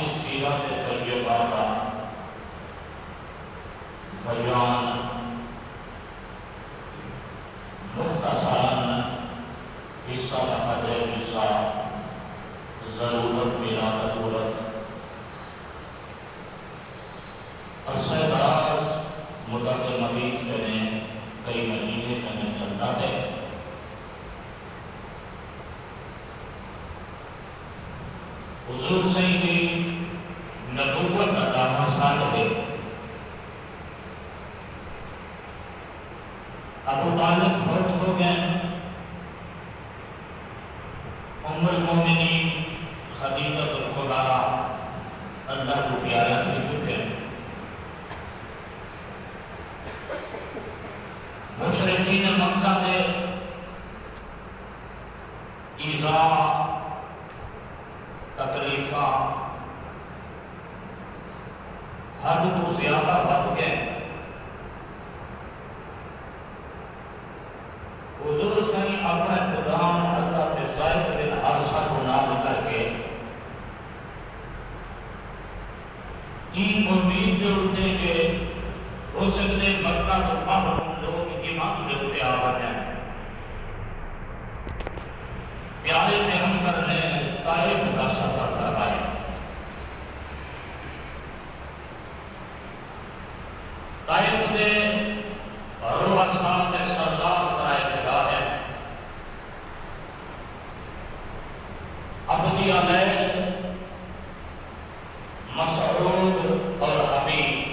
کی سیرت طیبہ کا بیان مختصراً حصہ لحاظ حصہ ضرورت بلا ضرورت عرصہ دراز مدت مبین کریں کئی مہینے کرنے چلتا ہے. حضور سے ہی نبوت کا دعویٰ ساتھ ہے. ابو طالب فوت ہو گئے. ام المومنین خدیجہ الکبریٰ اللہ کو پیارا ہو چکے. مشرکین مکہ نے ایذا تکلیفہ حد تو زیادہ بڑھ گئے. حضور صلی اپنے خدام حضرت زید بن حارثہ کو نام کر کے این امید جو ہوتے کہ ہو سکتے مکہ تو اب لوگ ایمان کے ہوتے آ جائیں. پیارے پیغمبر نے طائف کا سفر کروایا. طائف کے رؤساء کے سردار کا جگہ ہے. ابو علیہ مسعود اور حبیب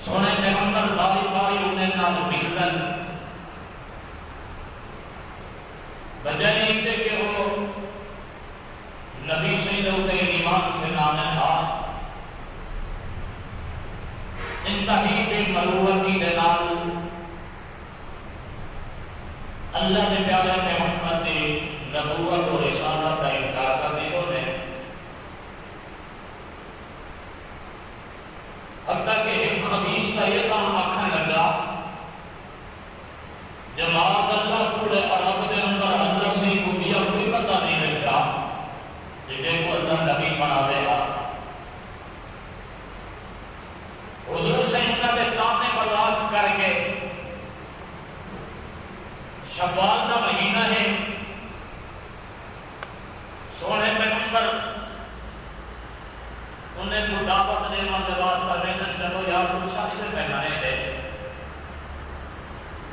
سونے پیغمبر باری باری انہیں نال ملن بجائے یہ کہ وہ نبی سے ہوتے ایمان کے نام تھا انتہی بے مروتی کے نام اللہ نے پیارے پیغمبر نے نبوت اور رسالت کا انکار کر دیا نے. حتیٰ کہ ایک خبیث کا یہ کام آنکھیں لگا جماعت اللہ پورے عرب کے اندر اللہ سے کو دیا کوئی پتہ نہیں لگتا لیکن کو اللہ نبی بنا دے گا. حضور سے انہوں نے تانے برداشت کر کے شوال کا مہینہ ہے. سونے پیغمبر انہیں کو دعوت دینا کے واسطہ میں چلو یار تو شادی میں پہنانے دے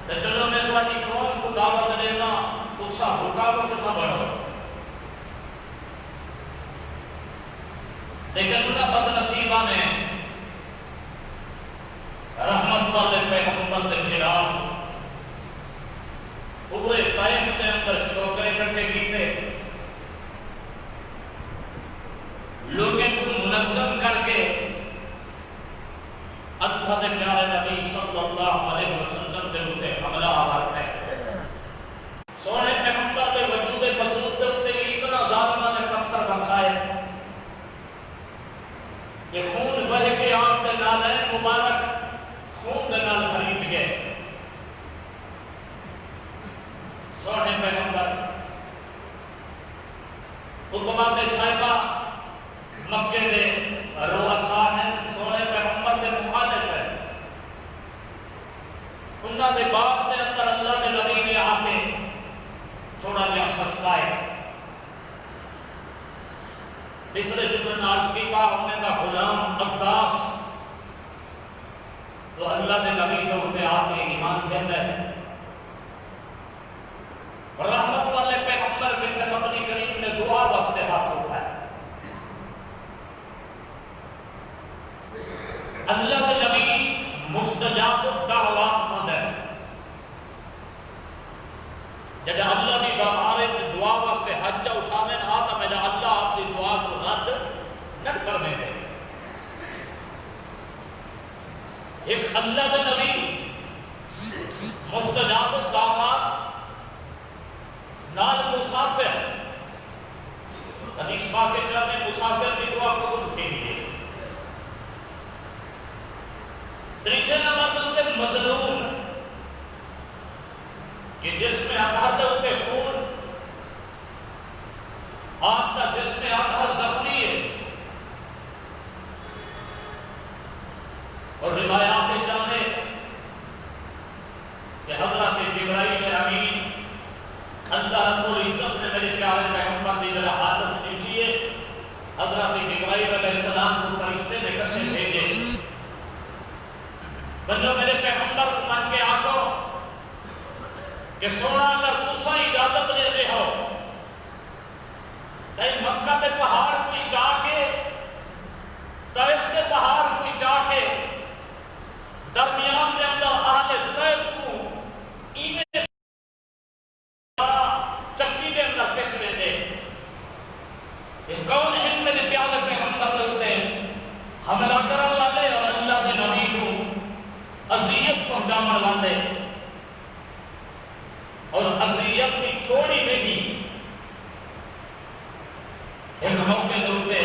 تو چلو میں تمہاری قوم کو دعوت دینا اس کا رکاوٹ نہ بڑھو. لیکن انہیں بد نصیبہ نے رحمت والے پیغمبر کے خلاف پورے طائف کے اندر چھوکرے کٹے کیتے لوگوں کو منظم کر کے اللہ کے پیارے نبی صلی اللہ علیہ وسلم کے اوپر حملہ آور ہے. سونے پیغمبر کے وجود مسعود کے اوپر اتنا ظالمہ نے پتھر برسائے کہ خون بہہ کے آپ کے نالین مبارک خون کے نال خرید گئے. سونے پیغمبر حکومت صاحبہ مکے کے رؤساء ہیں سونے پیغمبر کے مخالف ہے. انہوں نے باپ کے اندر اللہ کے نبی نے آ کے تھوڑا جہا سسکائے. پچھلے جمعے عرض کی کا انہیں کا غلام عباس تو اللہ کے نبی کے اوپر آ کے ایمان کہتا ہے. رحمت والے پیغمبر بیٹھے مبنی کریم نے دعا واسطے ہاتھ اٹھایا. اللہ کے نبی مستجاب الدعوات مند ہے. جب اللہ کی دربار میں دعا واسطے حج اٹھانے نہ تو میرا اللہ آپ کی دعا کو رد نہ کرنے دے. ایک اللہ کے نبی مستجاب الدعوات نال مسافر حدیث پاک کے اندر مسافر کی دعا قبول کی گئی. تیسرے نمبر پر مظلوم کہ جس میں آدھار ہوتے خون آپ کا جسم اطہر زخمی ہے، اور روایات جانے کہ حضرت جبرائیل امین اللہ رب العزت نے میرے پیارے پیغمبر کی ذرا حالت کیجیے، حضرت جبرائیل علیہ السلام کو فرشتے نے کیسے بھیجے، بندو میرے پیغمبر کو من کے آنکھوں کہ سونا اگر تسا اجازت لے دے ہو کہیں مکہ کے پہاڑ کوئی جا کے طائف کے پہاڑ کوئی جا کے درمیان کے اندر اہل طائف کو اینے چکی کے اندر پیش لے دے، یہ کون ہے میرے پیارے پیغمبر ہوتے حملہ کرنے والے اور اللہ کے نبی کو اذیت پہنچانے والے، اور اذیت بھی تھوڑی نہیں۔ ایک موقع ہوتے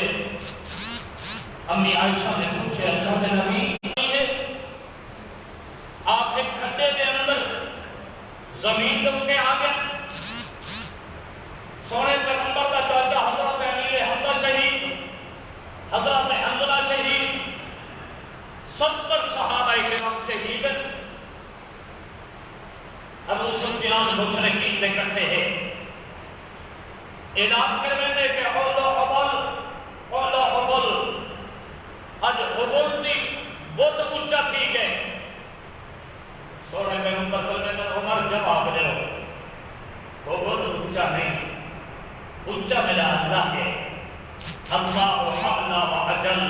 امی عائشہ نے پوچھے اللہ کے نبی آپ ایک کھڈے کے اندر زمین ڈوب کے آ گئے، سونے پیغمبر کا چاچا حضرت امیر حمزہ شہید، حضرت حنظلہ شہید، 70 صحابہ کرام شہید، ابو سفیان مشرکین دے کٹھے ہیں، اعلان کر رہے کہ اولو حبل اج حبل دی بہت اونچا تھی گئے، سونے پیغمبر صلی اللہ علیہ وسلم عمر جواب دے وہ بہت اونچا نہیں، اونچا میرا اللہ ہے، اللہ اعلی و اجل،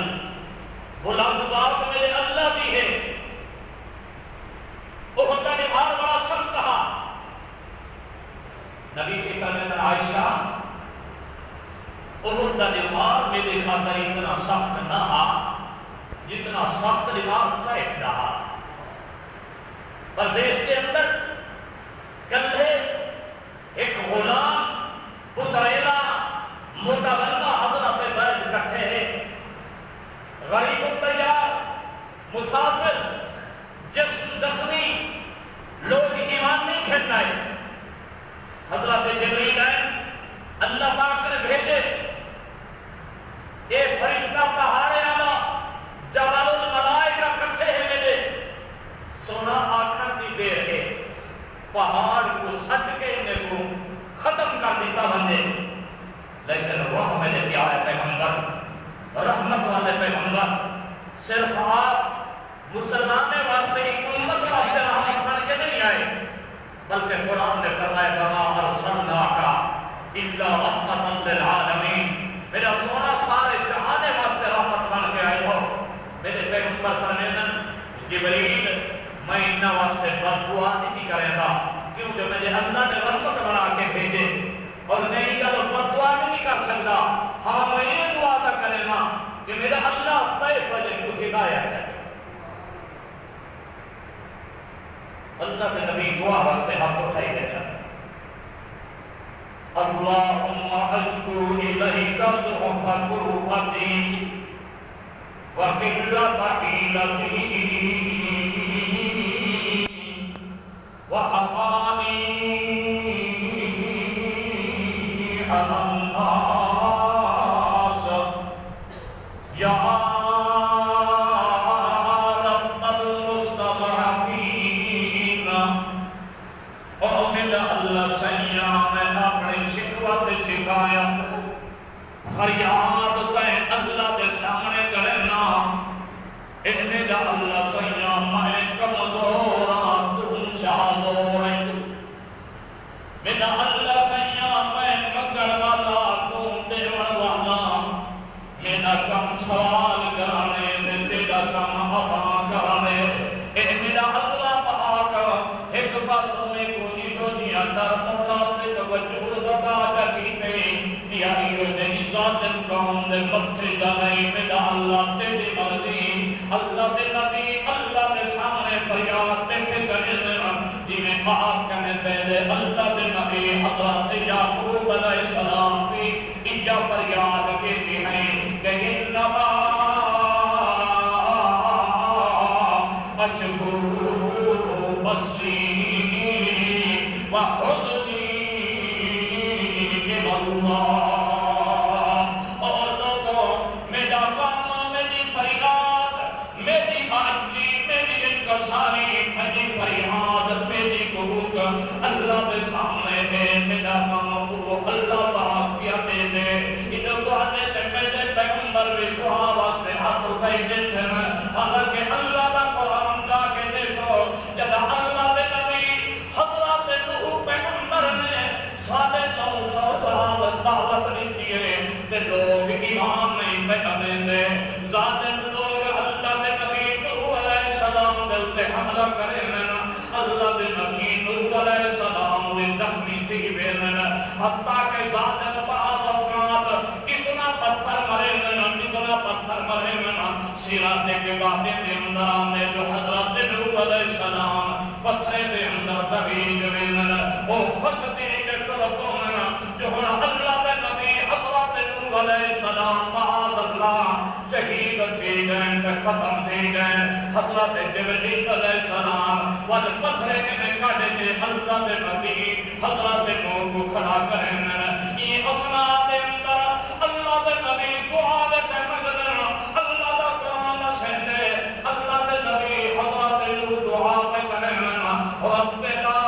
بلند ذات میرے اللہ بھی ہے۔ احد کا نبھار بڑا سخت تھا، نبی سے فرمایا عائشہ احد کا نبھار میرے خاطر اتنا سخت نہ آ جتنا سخت نبھار طائف رہا۔ پردیش کے اندر کندھے ایک غلام پتریلا متولہ حضرت زید کٹھے ہیں، غریب التیار مسافر جسم زخمی، لوگ ایمان نہیں کھیلنا ہے، حضرت جبریل آئے، اللہ پاک نے بھیجے، اے فرشتہ پہاڑے آنا جبل الملائکہ کٹھے ہیں میرے، سونا آخر دی دیر ہے، پہاڑ کو سٹ کے انہیں کو ختم کر دیتا بندے، لیکن وہ میرے پیارے پیغمبر، رحمت والے پیغمبر، صرف آپ مسلمان واسطے ایک امت واسطے رحمت بن کے نہیں آئے، بلکہ قرآن نے فرمایا وما ارسلناک الا رحمۃ للعالمین، میرا سونا سارے جہانے واسطے رحمت بن کے آئے ہو۔ میرے پیغمبر فرمایا جبریل میں انہاں واسطے بد دعا نہیں کرے گا، کیونکہ مجھے اللہ نے رحمت بنا کے بھیجے، اور میں ان کا بد دعا نہیں کر سکتا، ہاں میں یہ دعا تھا کرے گا کہ میرا اللہ طائف والے کو ہدایت ہے۔ اللہ کے نبی دعا واسطے ہاتھ اٹھائی دیتا، اللہم اشکو الیک ضعف قربتی وقلت حیلتی وحقانی علی الناس یا رب المستضعفین، او میرا اللہ سیاں میں اپنی شکوت شکایت فریاد کہیں اللہ کے سامنے کرنا، اے میرا اللہ سیاں میں کمزور تم شاہزور، میرا اللہ سیاں میں مگر والا تم دیوڑ والا، میرا کم سوال کرانے میں تیرا کم عطا کرانے، اے میرا اللہ پاک ایک بس میں کوئی جو دیا در مولا تے وجود عطا جاکیتے یا ایو دے ذاتن قوم دے متھے جانے، میرا اللہ تیری مرضی، اللہ دے نبی اللہ دے سامنے فریاد تے فکر جی میں معاف کرنے پہلے اللہ دے نبی حضرت یعقوب علیہ السلام کی اجا فریاد کے ہیں کہ انما اشکو بصری وحزنی من اللہ، اللہ کے سامنے ہے میرا کام وہ اللہ پاک کیا دے دے ادھر تو آنے تے میرے پیغمبر بھی دعا واسطے ہاتھ اٹھائی دیتے ہیں حالانکہ اللہ کا قرآن جا کے دیکھو جب اللہ کے نبی حضرت نوح پیغمبر نے 950 سال دعوت نہیں دیے تے لوگ ایمان نہیں پہنے دے ظالم لوگ اللہ کے نبی نوح علیہ السلام دے تے حملہ کرے نا اللہ کے نبی نوح علیہ السلام وہ زخمی تھی وینن حتیٰ کہ ظالم بعض اوقات اتنا پتھر مرے نا سیرات کے گاہے دے اندر آنے جو حضرت نوح علیہ السلام پتھرے دے اندر دبیج وینن وہ خشتی کے طرفوں میں جو اللہ کے نبی حضرت نوح علیہ السلام بعد اللہ شہید تھی گئے ختم تھی گئے حضرت جبریل علیہ السلام وجہ پتھرے کے کاٹے کے اللہ کے نبی حضرت نوح کو کھڑا کریں یہ اسنا دے اندر اللہ کے نبی دعا دیتے مجدن اللہ کا قرآن سہنے اللہ کے نبی حضرت نوح دعا پہ کریں رب لا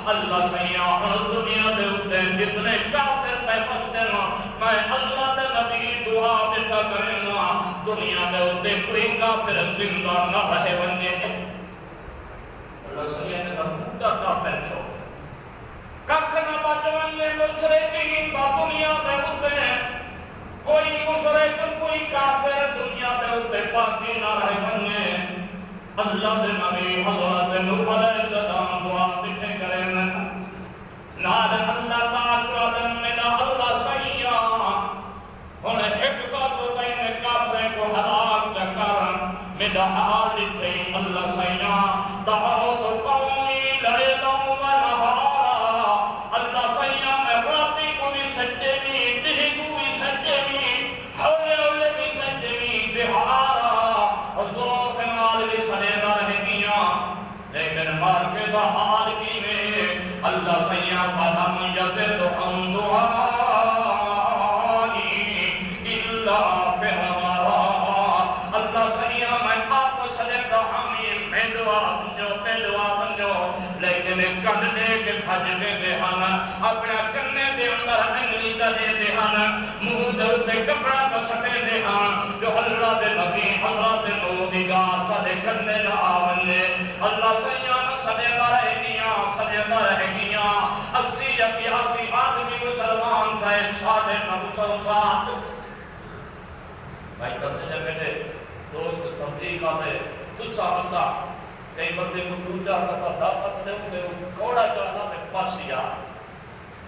اللہ سیاح دنیا دے اتے جتنے کافر پہ پستے نا میں اللہ دے نبی دعا دیتا کرنا دنیا دے اتے کوئی کافر زندہ نہ رہے بننے اللہ سیاح نے کہا بودھا کافر چھو ککھ نہ بچونے مشرقین با دنیا دے اتے کوئی مشرق کوئی کافر دنیا دے اتے باقی نہ رہے بننے اللہ دے نبی حضرت نوح علیہ السلام دعا دیتے کریں نال اللہ پاک آدم میں نہ اللہ سیاں انہیں ایک پاس ہوتا ہے کافرے کو ہلاک جکارن میں دعا دیتے اللہ سیاں دعوت قومی لیلا و نہارا اللہ سیاں میں راتی کو بھی سجدے بھی دہی کو بھی سجدے بھی حولے حولے بھی سجدے بھی بہارا حضور مال بھی سلیدہ رہ گیا لیکن مار کے بہار کی میں اللہ سیاں فلم یزد ہم دعائی اللہ فرارا اللہ سیاں میں آپ سلیدہ ہمیں میں دعا بنجو لیکن کھڑنے کے بھجنے دے ہانا اپنا کرنے دے اندر انگلی دے دے ہانا منہ دے کپڑا بسکے دے ہانا جو اللہ دے نبی حضرت نوح دی گار سدے کرنے نہ آونے اللہ سیاں سلیدہ رہ گیا 80 یا 82 آدمی مسلمان تھے 950 بھائی کرتے جب میرے دوست تبدیل آتے تسا بسا کئی بندے کو دوجہ کرتا دعوت دے ہوئے کوڑا چڑھنا میں پاس یا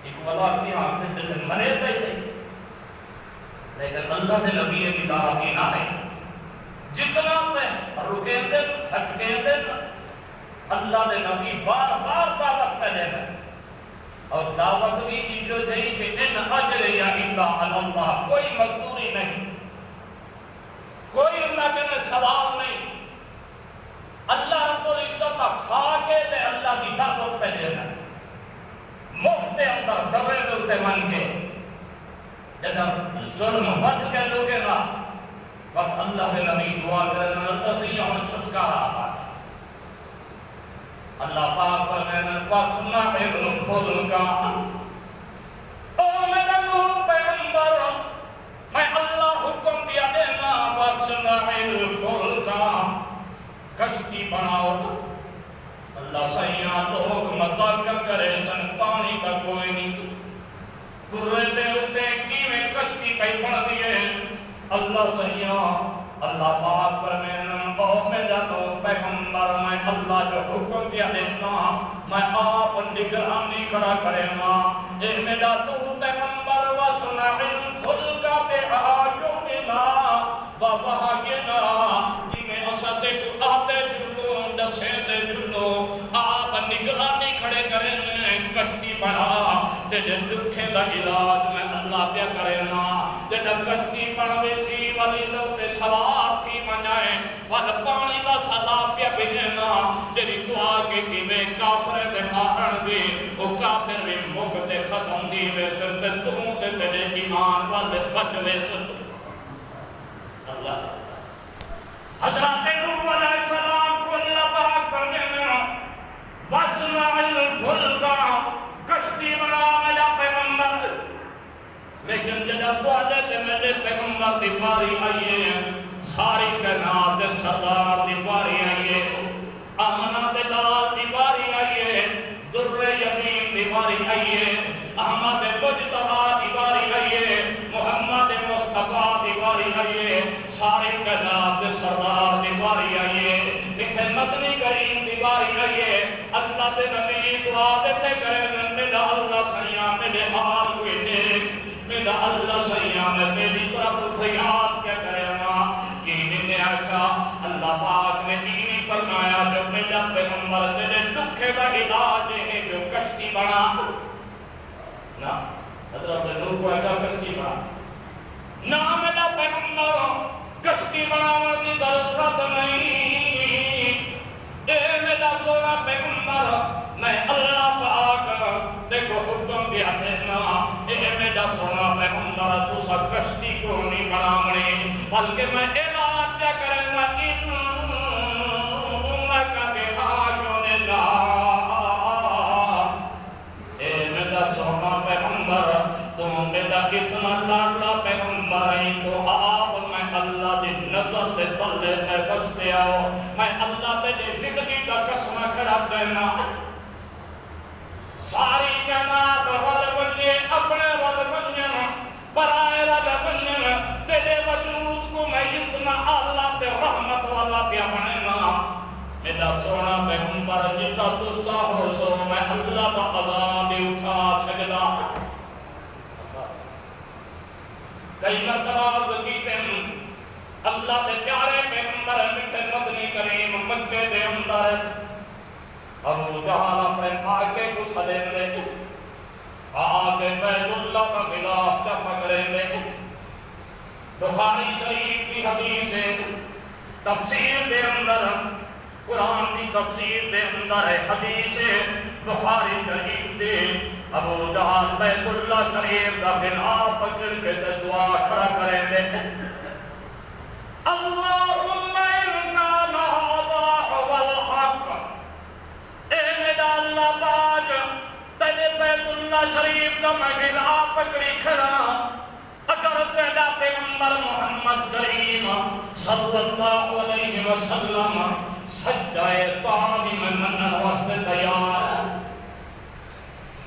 ایک ملاک نہیں آنکھیں جلد منے دے نہیں لیکن اللہ دے نبی کی دعوت کی نہ ہے جتنا میں رکیں دے ہٹکیں دے اللہ دے نبی بار بار دعوت پہلے میں اور دعوت بھی جو دے کہ ان اجر یا اللہ کوئی مزدوری نہیں کوئی اللہ کے سوال نہیں اللہ رب العزت کھا کے دے اللہ کی دعوت پہ دینا مفت اندر درے دلتے من کے جب ظلم بچ کے لوگے نا وقت اللہ کے نبی دعا کرنا اللہ سے یہاں چھٹکارا آتا ہے اللہ پاک فرمانا فاسمع الفضل کا او میرا نوح پیغمبر میں اللہ حکم دیا دینا فاسمع الفضل کا کشتی بناؤ اللہ سیاں لوگ مذاق کرے سن پانی کا کوئی نہیں کرے دے اتے کی میں کشتی پہ بڑھ دیئے اللہ سیاں اللہ پاک فرمانا او میرا نوح پیغمبر میں اللہ جو حکم دیا دیتا میں آپ نگرانی کھڑا کرے گا اے میرا نوح پیغمبر وصنع الفلک بأعیوننا ووحینا جی میں اسد کو آتے جلو نگرانی کھڑے کریں کشتی بڑھا تیرے دکھے دا علاج میں اللہ پہ کرنا تیرے کشتی بڑھوے سی والی لوتے سوار تھی منائیں وال پانی دا صدا پہ بھیجنا تیری دعا کی تھی میں کافر دے مارن دی وہ کافر بھی مگتے ختم دی وے سنتے تم تے تیرے ایمان والے بچوے سنتے اللہ حضرت نوح علیہ السلام کو اللہ پاک فرمایا وَاسْمَعِ الْفُلْكَ کشتی بنا میرا پیغمبر لیکن جب بولے تھے میرے پیغمبر دی باری آئیے ساری کائنات سردار دی باری آئیے آمنہ دلال دی باری آئیے در یمین دی باری آئیے احمد مجتبی دی باری آئیے محمد مصطفیٰ دی باری آئیے ساری کائنات سردار دی باری آئیے اتھے مدنی کریم دی باری آئیے اللہ دے نبی دعا دیتے کرے میرا اللہ سیاں میرے حال کوئی دیکھ میرا اللہ سیاں میں میری طرف فریاد کیا کرنا کینی نے آکا اللہ پاک نے دینی فرمایا جو میرا پیغمبر تیرے دکھے کا علاج ہے جو کشتی بنا نا حضرت نوح کو آکا کشتی بنا نا میرا پیغمبر کشتی بنانے کی ضرورت نہیں اے میرا سونا پیغمبر میں اللہ پاک دیکھو حکم دیا دینا اے میرا سونا پیغمبر تو سا کشتی کو نہیں بنانے بلکہ میں اعلان کیا کریں گا انکا بے آجوں نے لا اے میرا سونا پیغمبر تو میرا اتنا لاڈلا پیغمبر ہے تو آپ میں اللہ دی نظر دے تلے میں بستے آؤ میں اللہ تیجے زندگی کا قسم کھڑا دینا ساری کائنات رل بنیے اپنے رل بنیے برائے رل بنیے تیرے وجود کو میں اتنا اللہ تے رحمت والا پیا بنینا میرا سونا پیغمبر جتا تسا ہو سو میں اللہ کا عذاب اٹھا سکتا کئی مرتبہ کی اللہ دے پیارے پیغمبر میٹھے مدنی کریم مکے دے اندر ابو جہل اپنے آگے کو سلیم دے آگے بیت اللہ کا غلاف سے پکڑے دے بخاری شریف کی حدیث ہے تفسیر دے اندر قرآن کی تفسیر دے اندر ہے حدیث ہے بخاری شریف دے ابو جہل بیت اللہ شریف کا غلاف پکڑ کے دعا کھڑا کریں دے اللہم انکان هذا هو الحق اے میرا اللہ پاک تیرے بیت اللہ شریف کا میں غلاف پکڑی کھڑا اگر تیرا پیغمبر محمد کریم صلی اللہ علیہ وسلم سجدائے پانی میں منن واسطے تیار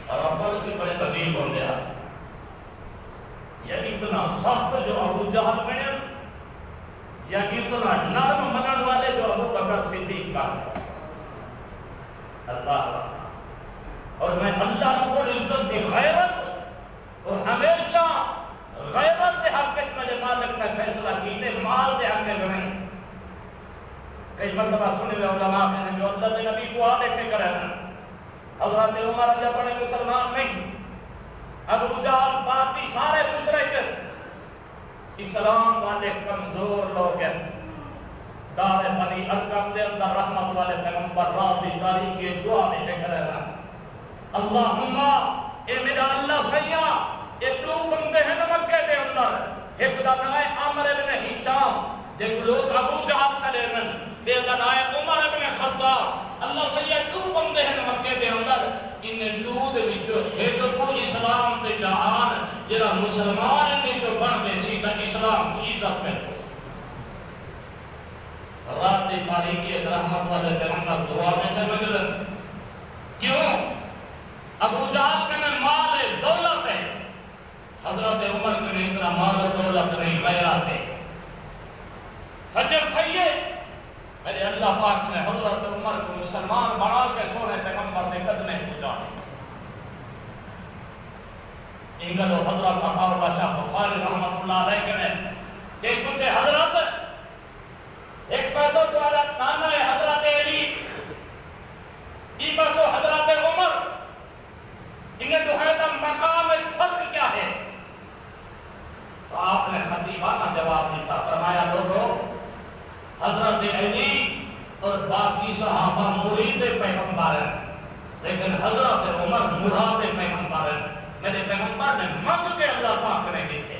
اور ابل کی بڑے تقریب ہو گیا یہ اتنا سخت جو ابو جہل میں یا اتنا نرم منن والے جو ابو بکر صدیق کا اللہ اور میں اللہ رب العزت کی غیرت اور ہمیشہ غیرت دے حقیقت میں مالک نے فیصلہ کیتے مال دے حقیقت نہیں کئی مرتبہ سنے میں علماء نے جو اللہ دے نبی دعا دیکھے کرے حضرت عمر رضی اللہ عنہ مسلمان نہیں ابو جہل باقی سارے مشرک اسلام والے کمزور لوگ ہیں دار بنی ارقم دے اندر رحمت والے پیغمبر رات دی تاریخ کی دعا میں چکر ہے اللہم اے میرا اللہ سیاں اے دو بندے ہیں مکہ دے اندر ایک دا نائے عمر ابن ہشام دیکھ لوگ ابو جہل چلے رن بے دا نائے عمر ابن خطاب اللہ سیاں دو بندے ہیں مکہ دے اندر انہیں لود وچو ایک کو اسلام تے جہان جرا مسلمان نے جو بن دے سی تا اسلام کی عزت میں رات دی تاریخی رحمت والے پیغمبر دعا میں سے مجلس کیوں ابو جہل کے میں مال دولت ہے حضرت عمر کے میں اتنا مال دولت نہیں غیرات ہے فجر تھئیے میرے اللہ پاک نے حضرت عمر کو مسلمان بنا کے سونے پیغمبر نے قدمیں پوچھا انگلو حضرت عمر شاہ بخاری رحمت اللہ علیہ کے نے ایک پوچھے حضرت ایک پیسو جو حضرت نانا ہے حضرت علی ای پیسو حضرت مرید پیغمبر ہے، لیکن حضرت عمر مراد پیغمبر ہے۔ میرے پیغمبر نے منگ کے اللہ پاک نے دیتے،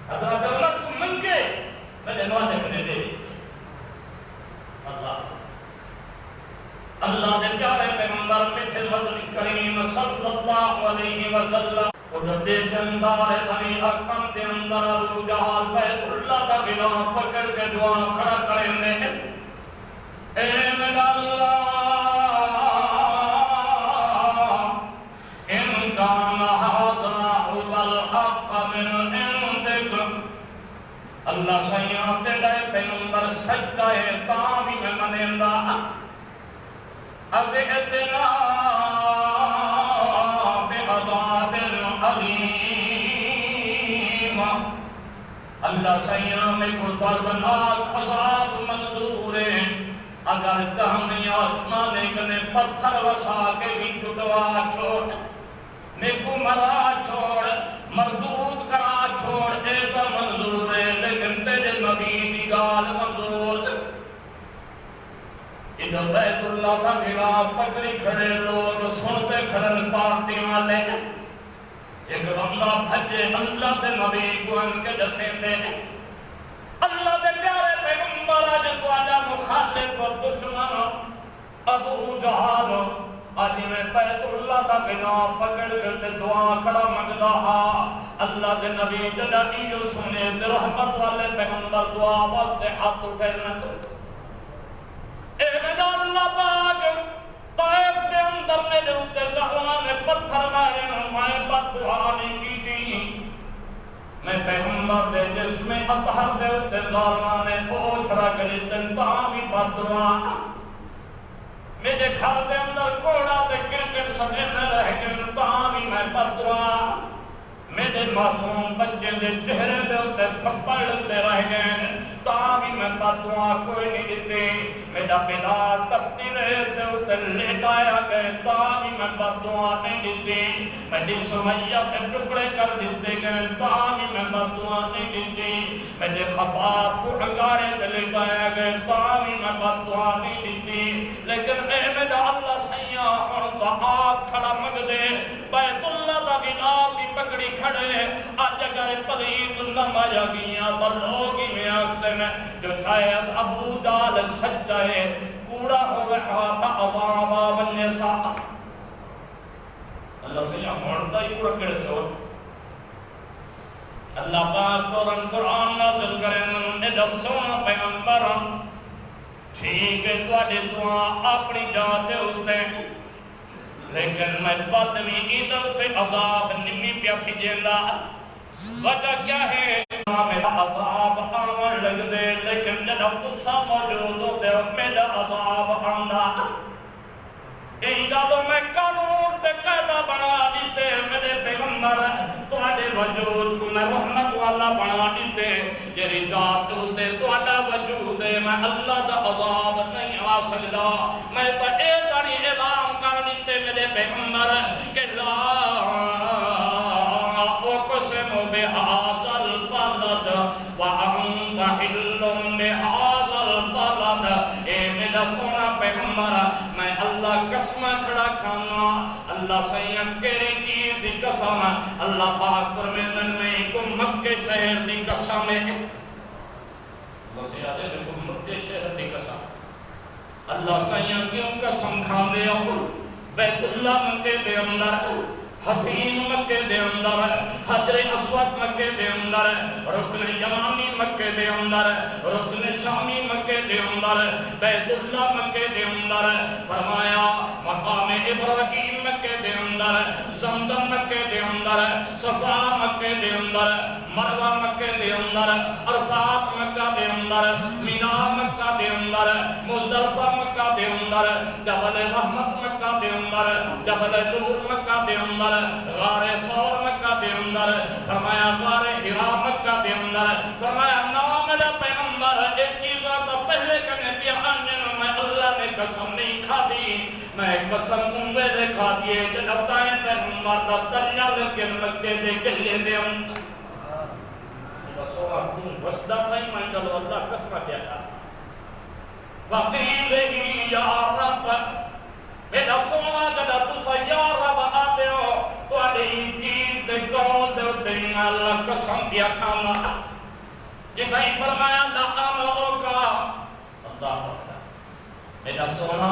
حضرت عمر کو منگ کے میرے مالک نے دے دی۔ اللہ نے پیارے پیغمبر پہ خدمت کریم صلی اللہ علیہ وسلم قدرت جندار بنی ارقم دے اندر ابو جہل بیت اللہ کا بنا پکڑ کے دعا کھڑا کریں نے، اے میرا اللہ ان کان ھذا ھو الحق من عندک، اللہ سیاں تیرے پیغمبر سچا ہے تاں بھی میں منیندا، اب اتنا بعذاب علیم، اللہ سیاں میں کو دردناک عذاب منظور ہے، اگر کہنی آسمانے کنے پتھر وسا کے بھی ٹکوا چھوڑ، نیکو مرا چھوڑ، مردود کرا چھوڑ، اے تو منظور ہے، لیکن تیرے نبی دی گال منظور ہے۔ ادھر بیت اللہ کا گھراؤ پکڑی کھڑے لوگ سنتے کھڑن پارٹی والے، ایک بندہ بھجے اللہ دے نبی کو ان کے دسیں دے، اللہ دے پیارے پیغمبر آج کو آجا مخالف و دشمن ابو جہل آج میں بیت اللہ کا گھراؤ پکڑ کے دعا کھڑا مگدہ اللہ دے نبی جدہ ایو سنے دے رحمت والے پیغمبر دعا واسطے ہاتھ اٹھے نہ اے میرا اللہ پاک طائف دے اندر میرے اتے ظالمان نے پتھر مارے میں بد دعا نہیں کی تھی، میں پیغمبر دے جس میں اطہر دے اتے ظالمان نے بوجھ رکھ لیتے تاں بھی بد دعا، میرے گھر دے اندر کوڑا دے گرگر سجے میں رہ گئے تاں بھی میں بد دعا، میرے معصوم بچے دے چہرے دے اتے تھپڑ لگتے رہ گئے تاں بھی میں بد دعا کوئی نہیں دیتے، میرا بلال تپتی رہے دے اتے لیٹایا گئے تاں بھی میں بد دعا نہیں دیتے، میری سمیہ کے ٹکڑے کر دیتے گئے تاں بھی میں بد دعا نہیں دیتے، میرے خباب کو انگارے دے لیٹایا گئے تاں بھی میں بد دعا نہیں دیتے، لیکن اے میرا اللہ سیاں اور تو آپ کھڑا مگ دے بیت اللہ دا گنا کی پکڑی کھڑے، آج اگر پلید نمایا گیا تو لوگی میں آکسن جو شاید ابو جہل سچا ہے کوڑا ہو رہا تھا عذابا بننے سا، اللہ سیاں مورتا ہی پورا کڑے چھوڑ، اللہ پاک فوراں قرآن نازل کریں اے دسونا پیغمبر ٹھیک ہے تو آدھے دعا اپنی جاتے ہوتے لیکن میں باطنی ادھر تے عذاب نمی پیا بھیجیندہ، وجہ کیا ہے میرا عذاب آمن لگ دے لیکن جب تسا موجود ہوتے میرا عذاب آندہ، انجالو میں قانون تے قیدہ بنا دیتے میرے پیغمبر تواڈے وجود کو میں رحمت والا بنا دیتے، جری ذات ہوتے تواڈا وجود ہے میں اللہ دا عذاب نہیں آ سکدا، میں تو اے داری اعلان کر دیتے میرے پیغمبر کہ لا اقسم بہذا البلد وانت حل بہذا البلد، اے میرا سونا پیغمبر میں اللہ قسم کھڑا کھانا، اللہ سیاں کیری چیز دی قسم، اللہ پاک فرمیدن میں کو مکہ شہر دی قسم ہے، اللہ سیاں دے کو مکہ شہر دی قسم، اللہ سیاں کیوں قسم کھان دے بیت اللہ مکہ دے اندر، حتیم مکہ دے اندر، حجر اسود مکہ دے اندر، رکن یمانی مکہ دے اندر، رکن شامی مکہ دے اندر، بیت اللہ مکہ دے اندر، فرمایا مقام ابراہیم مکہ دے اندر، زمزم مکہ دے اندر، صفا مکہ دے اندر، مروہ مکہ دے اندر، عرفات مکہ دے اندر، مینا مکہ دے اندر، مزدلفہ مکہ دے اندر، جبل رحمت مکہ دے اندر، جبل نور مکہ دے اندر، غار ثور مکہ دے اندر، فرمایا غار حرا مکہ دے اندر، فرمایا نام میرا پیغمبر ایک چیزہ تو پہلے کنے دیا انجن میں اللہ نے قسم نہیں کھا دی، میں قسم انوے دے کھا دیئے جن ابتائیں پیغمبر دا دریا لکن مکہ دے گلے دے اندر، بسورہ تم وسدہ نہیں میں جلو اللہ قسمہ کیا تھا، وقیل یا رب میرا سونا جدا تسا یا رب آتے ہو تو آدھی دین دے گول دے دین اللہ قسم دیا کھانا یہ کہیں فرمایا لا امرو کا اللہ میرا سونا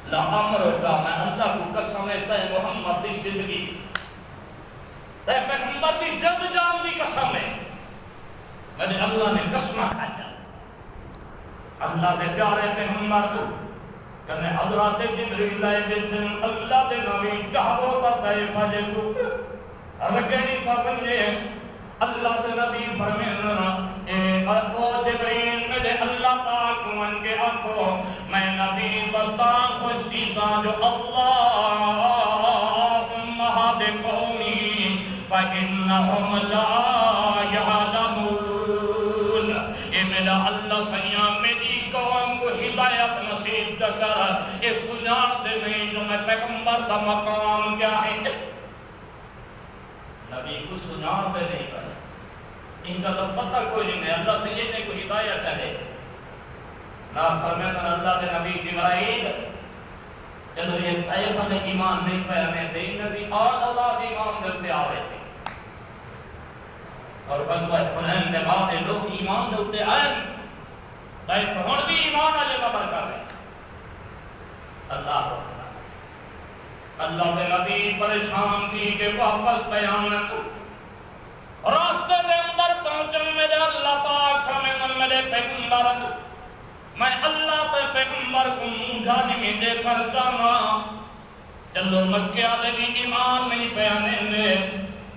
لا امرو کا میں اللہ کو قسم ہے تے محمد دی زندگی تے پیغمبر دی جد جان دی قسم ہے میں اللہ نے قسم کھایا اللہ دے پیارے پیغمبر تو کنے حضرات جبریل لائے دیتن اللہ دے نبی چاہو تا طیفہ جے تو رکھنی تھا بنجے اللہ دے نبی فرمینا اے او جبریل میں دے اللہ پاک من کے آنکھو میں نبی بلتا خوشتی سا جو اللہم حد قومی فإنہم لا یعلمون اے میرا اللہ سیام میری قوم کو ہدایت نصیب کر اے سنان دے نہیں جو میں پیغمبر کا مقام کیا ہے نبی کو سنان دے نہیں کر ان کا تو پتہ کوئی نہیں ہے اللہ سے یہ نہیں کوئی ہدایت ہے نا فرمیتا اللہ دے نبی جبرائیل چلو یہ طیفہ نے ایمان نہیں پہنے دے نبی آل اولاد ایمان دلتے آوے سے اور غزوہ حنین دے بعد لوگ ایمان دلتے آئے طیفہ ہون بھی ایمان آجے کا برکت ہے اللہ دے نبی پریشان تھی کہ واپس بیانت راستے دے اندر پہنچن میرے اللہ پاک ہمیں میرے پیغمبر میں اللہ پہ پیغمبر کو جانی میں دے کر جانا چلو مکہ والے بھی ایمان نہیں بیانے دے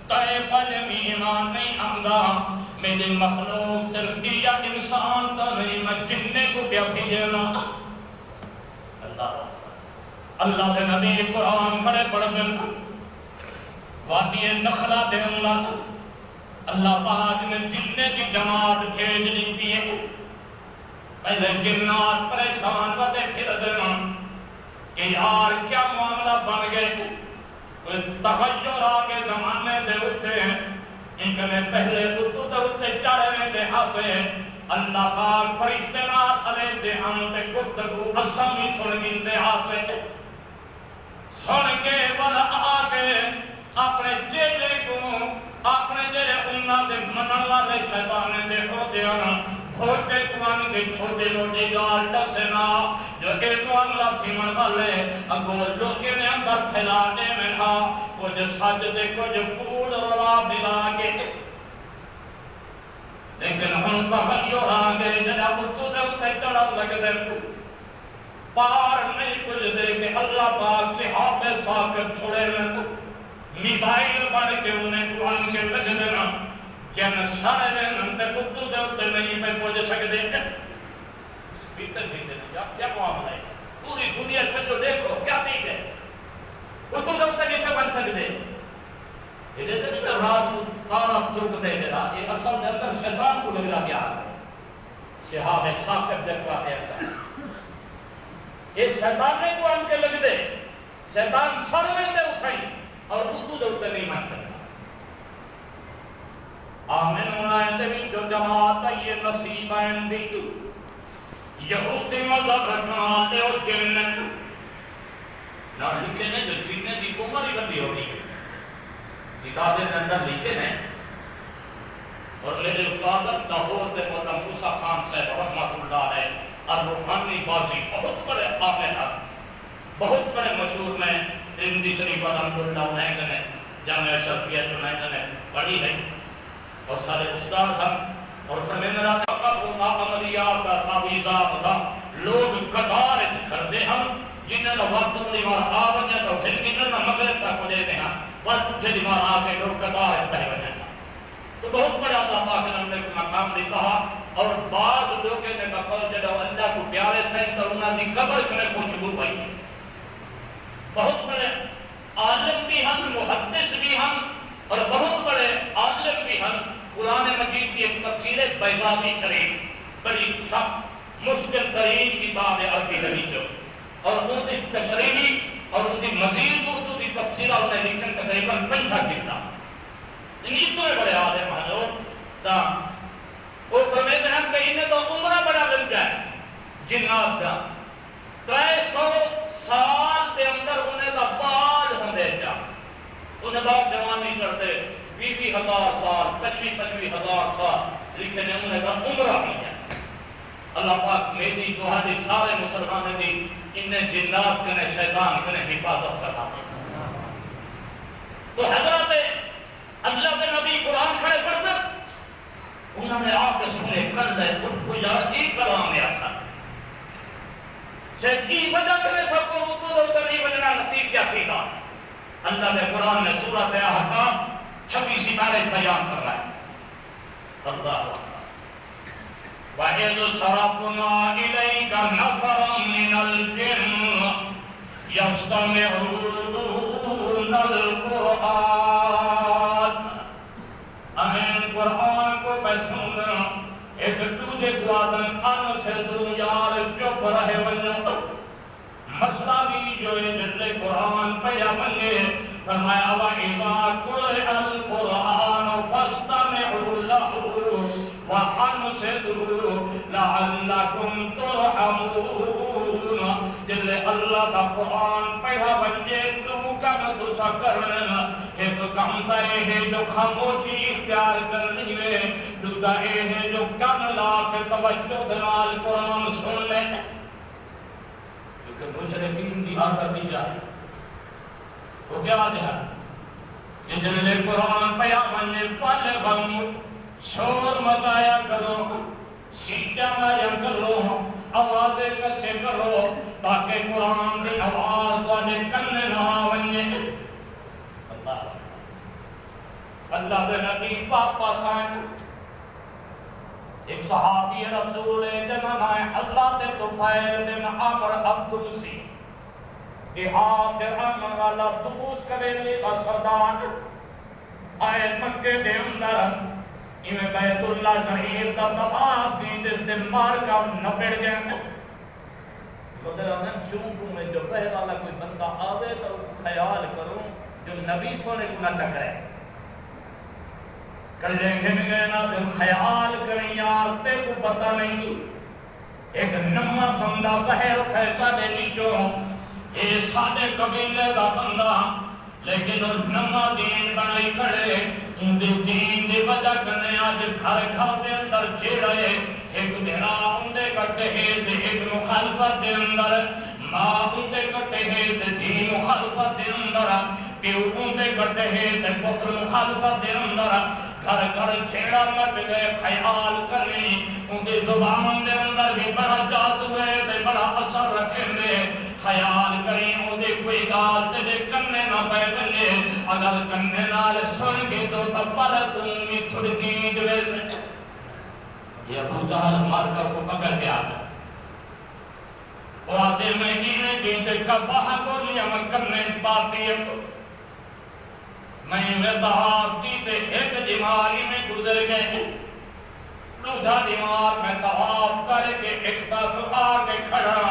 طائف والے بھی ایمان نہیں آمدا میری مخلوق صرف یا انسان تو نہیں میں جننے کو کیا بھیجنا اللہ کے نبی قرآن کھڑے پڑھ دیں وادی نخلا دے اللہ پاک نے جننے کی جماعت بھیج لیتی ہے پہلے جنات پریشان بدے پھر دینا کہ یار کیا معاملہ بن گئے کوئی تحجر آگے زمانے دے ہوتے ہیں ان کے پہلے تو دے ہوتے چارے دے حاصے اللہ پاک فرشتے نات علیہ دے ہم تے گفتگو اسامی سنگین دے حاصے سن کے والا آگے اپنے جیلے کو اپنے جیلے انہاں دے منن والے شیطانے دے ہو دیا چھوٹے کوان کے چھوٹے لوٹے گال ڈسنا جو ایک معاملہ تھی من والے اگو لوگے نے اندر پھیلانے میں تھا کچھ سج دے کچھ پھول روا ملا کے لیکن ہم تحیر آگے جناب تو دے اتے چڑھا لگ دے پار نہیں کچھ دے کہ اللہ پاک صحابہ ساکت چھوڑے میں میزائل بڑھ کے انہیں قرآن کے لگ دینا کیا نسارے میں نمتے کتو دے اتے نہیں پہ پوچھ سکتے بیتر نہیں کیا معاملہ ہے پوری دنیا پہ جو دیکھو کیا تھی ہے کتو دے اتے کسے بن سکتے یہ دیتے نہیں کہ رات تارا دکھ دے دے رہا یہ اصل دے اندر شیطان کو لگ رہا کیا ہے شہاب ساکت دیکھوا ہے ایسا یہ شیطان نے قرآن کے لگ دے شیطان سر میں دے اٹھائی اور کتو دے اتے نہیں مان سکتا آمین منائتے بھی جو جماعت یہ نصیب آئندی یہودی مذہب رکھنا آتے ہو جنت نہ لکھے نے جو جننے دی عمر بندی ہوتی ہے کتابیں اندر لکھے نے اور میرے استاد لاہور دے مولا موسیٰ خان صاحب رحمت اللہ علیہ الروحانی بازی بہت بڑے قابل بہت بڑے مشہور میں ترمذی شریف الحمدللہ انہیں کنے جامعہ شرفیہ انہیں کنے پڑھی ہے اور سارے استاد ہم اور فرمینا رہا تقبل عملیات کا تعویزات کا لوگ قطار کر دے ہم جنہیں تو وقت دیوار آونے تو پھر کنر مغرب تک دے دے ہم وقت اٹھے دیوار آکے لوگ قطار پہ بنے تو بہت بڑا اللہ پاک نے ہمیں مقام نے کہا اور بعض لوگوں نے کہا جب اللہ کو پیارے تھے تو انہوں نے قبر کرنے خوشبو پائی بہت بڑے عالم بھی ہم محدث بھی ہم اور بہت بڑے عالم بھی ہم قرآن مجید کی ایک تفسیر بیضاوی شریف بڑی سخت مشکل ترین کتاب ہے عربی زبان جو اور ان کی تشریحی اور ان کی مزید اردو کی تفسیر اور لکھن تقریباً 50 کتاب اتنے بڑے عالم ہیں تا وہ فرمیتے ہیں کہ انہیں تو عمرہ بڑا لگ جائے جنات دا 300 سال دے اندر انہیں دا بال ہوندے جا انہیں بعد جوانی کرتے 20,000 سال 25,000 سال لیکن انہیں دا عمرہ نہیں ہے اللہ پاک میری دعا دی سارے مسلمان دی انہیں جنات کنے شیطان کنے حفاظت کرنا تو حضرت اللہ کے نبی قرآن کھڑے پڑھ کر انہوں نے آپ کے سنے کر لے ان کو یار ایک کلام میں آسا شاید کی وجہ کرے سب کو رکو دو نہیں بجنا نصیب کیا تھی گا اللہ کے قرآن نے سورۃ احقاف 26 پارے بیان کر رہا ہے اللہ وَإِذْ صَرَفْنَا إِلَيْكَ نَفَرًا مِنَ الْجِنِّ يَسْتَمِعُونَ الْقُرْآنَ امین قرآن کو پسند ایک تجھے قوادن ان سے دنیار چپ رہے ونجو مسئلہ بھی جو جلے قرآن پیا بنگے فرمایا وَإِذَا قُرِئَ الْقُرْآنُ فَاسْتَمِعُوا لَهُ وَأَنصِتُوا لَعَلَّكُمْ تُرْحَمُونَ جلے اللہ کا قرآن پڑھا بنجے تو کم تسا کرنا ایک کم دائے ہے جو خاموشی اختیار کرنی ہے دوسرا ہے جو کم لا کے توجہ دنال قرآن سن لے کیونکہ مشرقین کی عادت دی جائے وہ کیا ہے کہ جلے قرآن پیا بنجے پل بم شور متایا کرو سیٹا مایا کرو آوازیں کسے کرو تاکہ قرآن دی آواز وانے کرنے نہ ونجے اللہ دے نبی پاپا سائن ایک صحابی رسول جنہاں ہے اللہ دے طفیل بن عمر عبدالسی دیہات دے عمر والا دوس کرے لی اصدان آئے مکہ دے اندر ایمیں بیت اللہ شہید کا طواف کی استعمال کا نپڑ گئے مدرہ من شوقوں میں جو پہلا والا کوئی بندہ آوے تو خیال کروں جو نبی سونے کو نہ ٹکرے کلے گھن گئے نا دل خیال کریں یار تے کو پتہ نہیں ایک نمہ بندہ زہر خیصہ دے نیچو یہ سادے قبیلے کا بندہ لیکن وہ نمہ دین بنائی کھڑے ان دین دی وجہ کرنے آج گھر کھاتے اندر چھیڑے ایک دھرا ان دے کٹے ہیں ایک مخالفت دے اندر ماں ان دے کٹے ہیں دین مخالفت دے اندر پیو ان دے کٹے ہیں پتر مخالفت دے اندر گھر گھر چھیڑا مٹ گئے خیال کرنی ان دے زبان دے اندر بھی بڑا جادو ہے بڑا اثر رکھیں دے خیال کریں وہ دے کوئی گال تے کرنے نہ پیدلے اگر کرنے نال سن کے تو تبر تم تھڑکی جوے سے یہ ابو جہل مار کر کو پکڑ کے آتا وہ آتے میں گینے گیتے کباہ کو لیا میں کرنے باتی ہے میں تحاف کی تے ایک جمالی میں گزر گئے دوسرا جمال میں تحاف کر کے ایک طرف آ کے کھڑا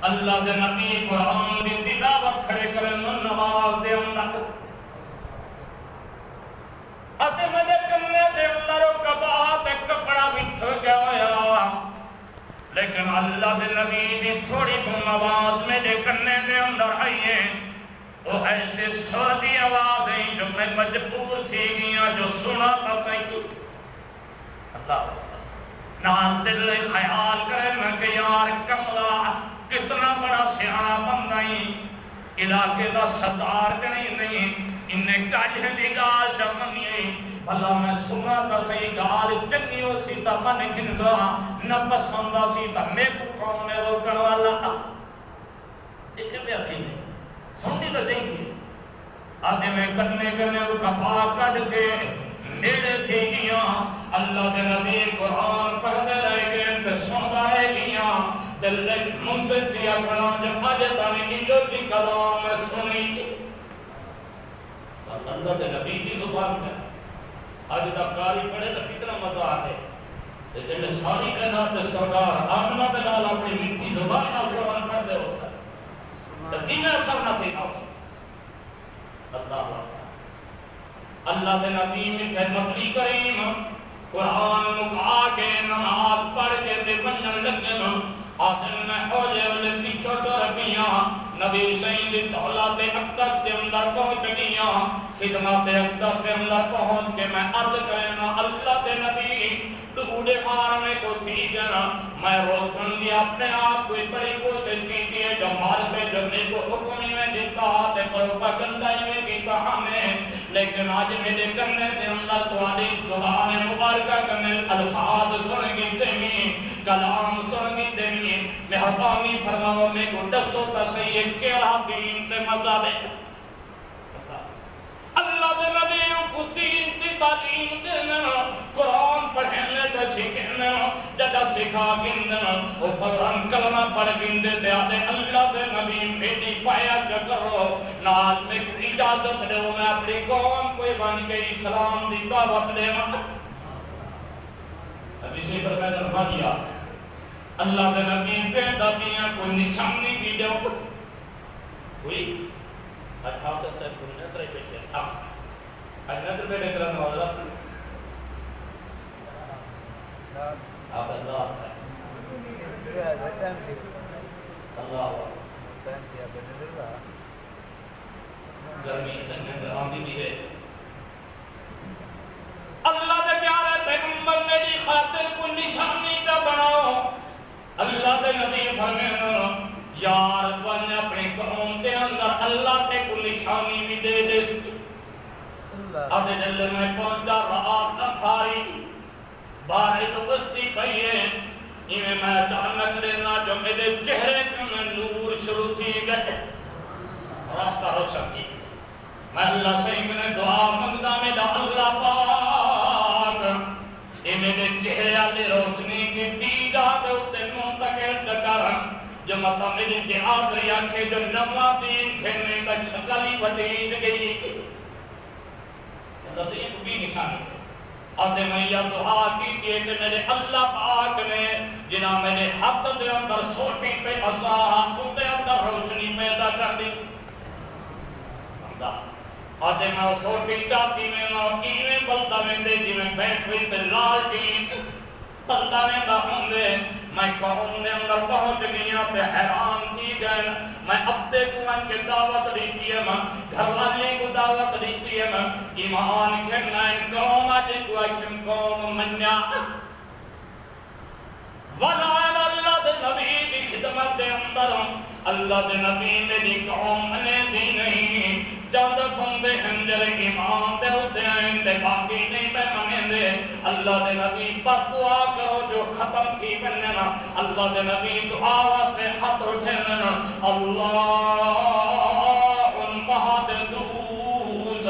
اللہ دے نبی قرآن دی تلاوت کھڑے کریں نماز دے اندر اتے میں نے کمنے دے اندر کباہ تے کپڑا بچھ گیا ہویا لیکن اللہ دے نبی دی تھوڑی نماز میں دے کرنے دے اندر آئیے وہ ایسے سردی آواز ہیں جو میں مجبور تھی گیا جو سنا تھا صحیح اللہ نام دل خیال کرے میں کہ یار کملا کتنا بڑا سیانا بندائی علاقے دا سردار نہیں انہیں کاجہ دی گال جمنی بھلا میں سنا تا صحیح گال چنگیوں سی تا من گنزا نہ پسندہ سی تا میں کو کون ہے روکن والا ایک میں اچھی نہیں سنی تو دیں گی آدھے میں کرنے وہ کپا کٹ کے نیڑے تھی گیا اللہ کے نبی قرآن پڑھتے رہ گئے تے سنتا ہے گیا دل منصف کیا کھڑا جب آج تانی جو کی کلام میں سنی اللہ کے نبی کی زبان میں آج تک کاری پڑھے تو کتنا مزہ آتے جب ساری کہنا تے سردار آمنہ دلال اپنی میٹھی زبان نہ قرآن پڑھ دے ہوتا ہے تقیم اثر نہ تھی اللہ اللہ دے نبی میں خدمت کریم قرآن مکا کے نماز پڑھ کے دے بنجن لگن آخر میں اوجے اولے پیچھو ڈر گیاں نبی سین دی دولت اقدس کے اندر پہنچ گیاں خدمت اقدس کے اندر پہنچ کے میں عرض کرنا اللہ دے نبی ڈوڑے مارنے کو تھی جنا میں روکن دی اپنے آپ کوئی بڑی کوشش کی تھی جو مار پہ جرنے کو حکمی میں دیتا تے پروپاگنڈائی میں کیتا ہمیں لیکن آج میرے کرنے دے اندر توالی زبان مبارکہ کرنے الفاظ سنگی دیں کلام سنگی دیں مہربانی فرماؤ میں کو دسو تسیح کیا دین تے مذہب ہے اللہ دے نبیوں کو دین تی تعلیم دینا قرآن پڑھنے تے سکھنا جدہ سکھا گندنا وہ فضان کلمہ پڑھ گندے تے آدھے اللہ دے نبی میری پایا کرو نال میں اجازت دے میں اپنی قوم کوئی بن کے اسلام دی دعوت دے اب اسی پر میں نے دیا اللہ دے نبی پیدا کیا کوئی نشانی بھی دے کوئی حافظ صاحب کو نظر پہ صاحب نظر پہ کرنے والا آپ اللہ صاحب اللہ گرمی سے نظر آندی بھی ہے اللہ دے پیارے پیغمبر میری خاطر کو نشانی کا بناؤ اللہ دے نبی فرمایا یار بن اپنے قوم دے اندر اللہ تے کو نشانی بھی دے دے اب دل میں پہنچا رات نہ تھاری بارش بستی پئیے انہیں میں اچانک لینا جو میرے چہرے میں نور شروع تھی گئے راستہ روشن تھی میں اللہ سے انہیں دعا مانگتا میرا اللہ پاک یہ میرے چہرے والے روشنی کی بیجا دے اتے منتقل کر جو مطلب میری جہاد ریا کے جو نمہ دین کھیلنے کا شکلی وطید گئی دسیے کو بھی نشانی آدھے میں یہ دعا کی کہ میرے اللہ پاک نے جنہاں میرے حق دے اندر سوٹی پہ اصاہ دے اندر روشنی پیدا کر دی آدھے میں سوٹی چاہتی میں نوکی میں بلدہ میں دے جی میں بیٹھ ہوئی تے لال ٹیٹ بلدہ میں دا ہوں دے میں قوم دے اندر پہنچ گیا پہ حیران کی گئے میں اپنے قوم کے دعوت دیتی ہے گھر والے کو دعوت دیتی ہے ایمان کھرنا ان قوم آجے کو اکھم قوم منیا ولائن اللہ دے نبی دی خدمت دے اندر اللہ دے نبی میری قوم نے دی نہیں چند بندے ہنجر ایمان دے ہوتے ہیں دے باقی نہیں پہ مانیں دے اللہ دے نبی پر دعا کرو جو ختم کی بننا اللہ دے نبی دعا واسطے خط اٹھنا اللہ ان بہاد دوس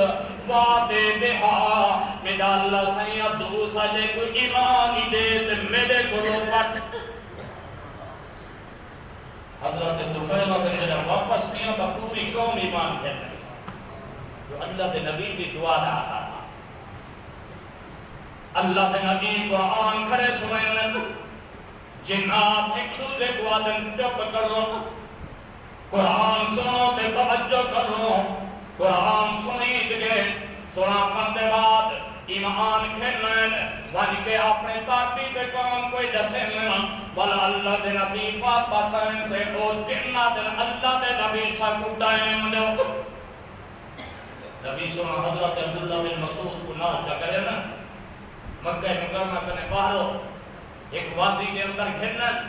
وعدے بہا میرا اللہ سیاں دوس آجے کوئی ایمانی دے تے میرے گلو پٹ حضرت دفعہ سے میرا واپس کیا تو پوری قوم ایمان کرنے جو اللہ دے نبی کی دعا دا آسان اللہ دے نبی قرآن کھڑے سنیں جنات ایک دوسرے کو آدم چپ کرو قرآن سنو تے توجہ کرو قرآن سنید گئے سنا پندے بعد ایمان کھنن وان کے اپنے پاکی تے کام کوئی دسے نہ بل اللہ دے نبی پاک پاسن سے او جنات اللہ دے نبی سا کڈائیں منو نبی سنا حضرت عبداللہ بن مسعود کو نہ جا کرے نا مکہ مکرمہ کنے باہرو ایک وادی کے اندر کھنن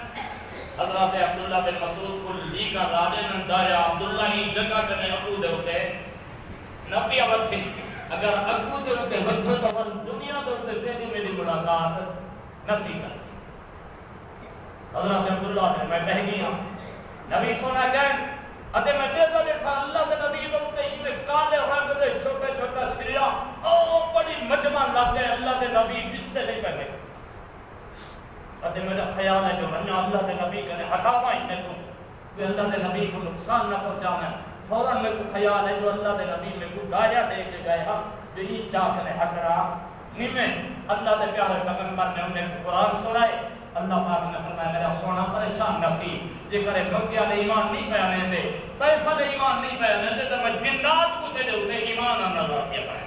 حضرت عبداللہ بن مسعود کو لی کا راجے نن داریا عبداللہ ہی جگہ کنے ابو دے ہوتے نبی آباد تھی اگر ابو دے ہوتے وقت تو دنیا دے ہوتے تیری میری ملاقات نہ تھی سکتی حضرت عبداللہ نے میں کہہ گیا نبی سونا گئے اتے میں دیکھا دیکھا اللہ کے نبی دے ہوتے ہی میں کالے رنگ دے چھوٹے چھوٹا سریا او بڑی مجمع لگ گئے اللہ کے نبی بستے لے کر گئے اتے میرا خیال ہے جو میں اللہ کے نبی کنے ہٹاوا ہی میں کو کہ اللہ کے نبی کو نقصان نہ پہنچانا فوراً میں کو خیال ہے جو اللہ کے نبی میں کو دائرہ دے کے گئے ہم جو ہی چاکنے ہٹرا نیمیں اللہ کے پیارے پیغمبر نے انہیں قرآن سنائے اللہ پاک نے فرمایا میرا سونا پریشان نہ تھی جے کرے مکہ دے ایمان نہیں پیانے دے طائفہ دے ایمان نہیں پیانے دے تو میں جنات کو دے دے ایمان نہ رکھے پائے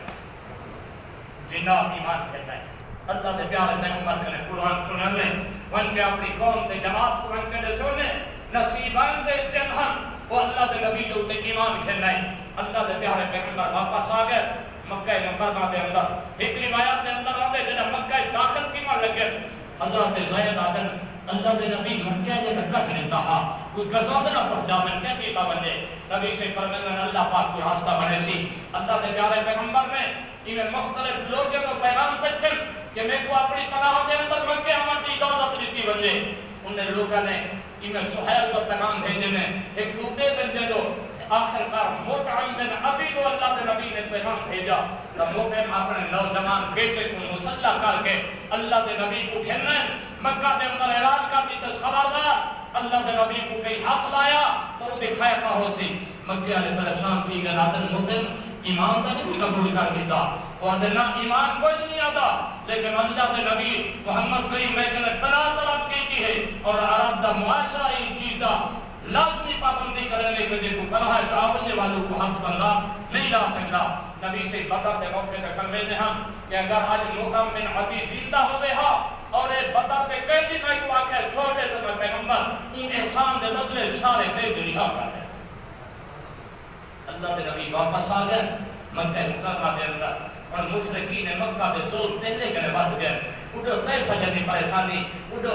جنات ایمان کہتا ہے اللہ دے پیارے پیغمبر کنے قرآن سنن لیں وان کے اپنی قوم تے جماعت کو وان کے سونے نصیبان دے جنہن وہ اللہ دے نبی جو تے ایمان کھیلنا ہے اللہ دے پیارے پیغمبر واپس آ گئے مکہ مکرمہ دے اندر ایک روایت دے اندر آتے جنہاں مکہ داخل کی ماں لگے حضرت زید آدن اللہ دے نبی مکہ دے دکھا کرتا ہاں کوئی گزاندہ نہ پہنچا میں کیا کیتا بندے نبی سے فرمائے اللہ پاک کو راستہ بنے سی اللہ دے پیارے پیغمبر میں انہیں مختلف لوگوں کو پیغام پچھل کہ میں کو اپنی پناہ دے اندر مکہ آمد دی اجازت دیتی بندے انہیں لوگوں نے انہیں سہیل کو پیغام بھیجے میں ایک دوسرے بندے دو آخر کار مطعم بن عدی کو اللہ کے نبی نے پیغام بھیجا تو مطعم اپنے نوجوان بیٹے کو مسلح کر کے اللہ کے نبی کو کھیلنا ہے مکہ کے اندر اعلان کر دی خبردار اللہ کے نبی کو کہیں ہاتھ لایا تو وہ دکھایا پا ہو سی مکہ والے پریشان تھی کہ راتن مطعم ایمان کا نہیں قبول کر دیتا اور نہ ایمان کوئی نہیں آتا لیکن اللہ کے نبی محمد کریم نے طرح طرح کی ہے اور عرب دا معاشرہ ہی جیتا لازمی پابندی کرنے کے لیے کہا ہے کعبے والوں کو ہاتھ بندہ نہیں لا سکتا نبی سے بدر کے موقع پہ فرماتے ہیں کہ اگر آج مطعم بن عدی زندہ ہوئے ہا اور یہ بدر کے قیدی میں کو آکے چھوڑ دے تو میں پیغمبر ان احسان دے بدلے سارے قید رہا کر دے اللہ کے نبی واپس آ گئے مکہ مکرمہ کے اندر اور مشرکین مکہ کے ظلم پہلے کے بڑھ گئے اٹھو کئی فجر کی پریشانی اٹھو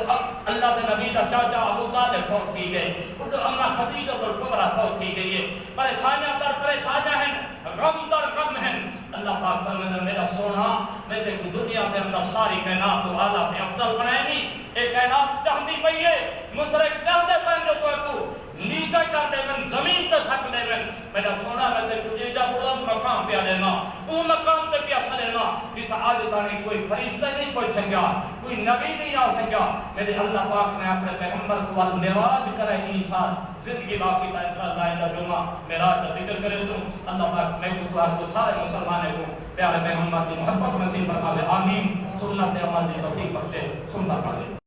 اللہ کے نبی کا چاچا ابو طالب فوت کی گئے اٹھو اماں خدیجہ الکبریٰ فوت کی گئی ہے پریشانیاں در پریشانیاں ہیں غم در غم ہیں اللہ پاک فرماتا میرا سونا میں تے دنیا کے اندر ساری کائنات کو اعلیٰ پہ افضل بنائے گی ایک کائنات چاہتی پئی ہے مشرک چاہتے پہن جو تو نیچے کر دے من زمین تے سک دے من میرا سونا میں تے تجھے جا بلند مقام پہ دینا وہ مقام تے پہ دینا کہ آج تانی کوئی فرشتہ نہیں پہنچ سکیا کوئی نبی نہیں آ سکیا میرے اللہ پاک نے اپنے پیغمبر کو معراج کرے انسان زندگی باقی تا انشاءاللہ آئندہ جمعہ معراج کا ذکر کرے سوں اللہ پاک میں کو سارے مسلمانوں کو پیارے پیغمبر کی محبت نصیب فرما دے آمین سنت عمل کی توفیق بخشے سنت پڑھے